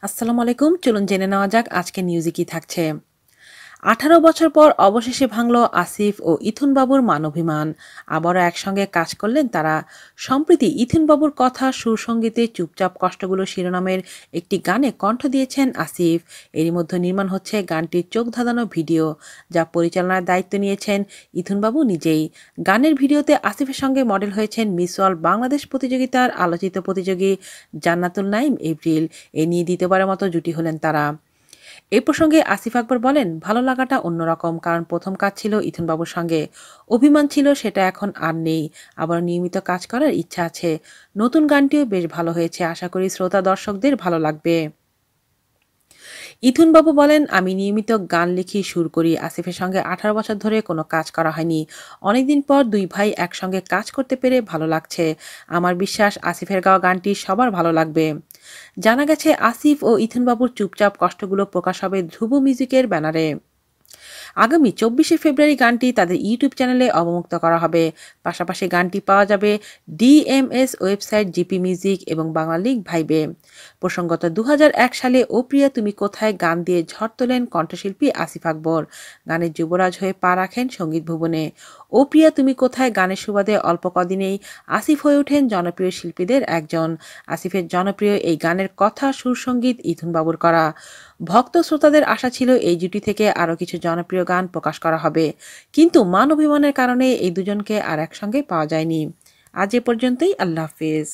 আসসালামু আলাইকুম। চলুন জেনে নেওয়া যাক আজকে নিউজে কি থাকছে। 18 বছর পর অবশেষে ভাঙল আসিফ ও ইথুন বাবুর মানবিমান। আবারও একসঙ্গে কাজ করলেন তারা। সম্প্রতি ইথুন বাবুর কথা সুরসঙ্গীতে চুপচাপ কষ্টগুলো শিরোনামের একটি গানে কণ্ঠ দিয়েছেন আসিফ। এরই মধ্যে নির্মাণ হচ্ছে গানটির চোখ ধাঁধানো ভিডিও, যা পরিচালনার দায়িত্ব নিয়েছেন ইথুন বাবু নিজেই। গানের ভিডিওতে আসিফের সঙ্গে মডেল হয়েছেন মিস ওয়ার্ল্ড বাংলাদেশ প্রতিযোগিতার আলোচিত প্রতিযোগী জান্নাতুল নাইম এপ্রিল। এ নিয়ে দ্বিতীয়বারের মতো জুটি হলেন তারা। এই প্রসঙ্গে আসিফ আকবর বলেন, ভালো লাগাটা অন্যরকম, কারণ প্রথম কাজ ছিল ইথুন বাবুর সঙ্গে। অভিমান ছিল, সেটা এখন আর নেই। আবার নিয়মিত কাজ করার ইচ্ছা আছে। নতুন গানটিও বেশ ভালো হয়েছে, আশা করি শ্রোতা দর্শকদের ভালো লাগবে। ইথুন বাবু বলেন, আমি নিয়মিত গান লিখি, সুর করি। আসিফের সঙ্গে 18 বছর ধরে কোনো কাজ করা হয়নি। অনেকদিন পর দুই ভাই একসঙ্গে কাজ করতে পেরে ভালো লাগছে। আমার বিশ্বাস আসিফের গাওয়া গানটি সবার ভালো লাগবে। জানা গেছে আসিফ ও ইথুন বাবুর চুপচাপ কষ্টগুলো প্রকাশ হবে ধ্রুব মিউজিকের ব্যানারে। আগামী 24শে ফেব্রুয়ারি গানটি তাদের ইউটিউব চ্যানেলে অবমুক্ত করা হবে। পাশাপাশি গানটি পাওয়া যাবে ডিএমএস ওয়েবসাইট, জিপি মিউজিক এবং বাংলা লিগ ভাইবে। প্রসঙ্গত 2001 সালে ও প্রিয়া তুমি কোথায় গান দিয়ে ঝড় তোলেন কণ্ঠশিল্পী আসিফ আকবর। গানের যুবরাজ হয়ে পা রাখেন সঙ্গীত ভুবনে। ও প্রিয়া তুমি কোথায় গানের সুবাদে অল্প কদিনেই আসিফ হয়ে ওঠেন জনপ্রিয় শিল্পীদের একজন। আসিফের জনপ্রিয় এই গানের কথা সুর সঙ্গীত ইথুন বাবুর করা। ভক্ত শ্রোতাদের আশা ছিল এই জুটি থেকে আরও কিছু জনপ্রিয় গান প্রকাশ করা হবে, কিন্তু মান অভিমানের কারণে এই দুজনকে আর একসঙ্গে পাওয়া যায়নি। আজ এ পর্যন্তই। আল্লাহ হাফেজ।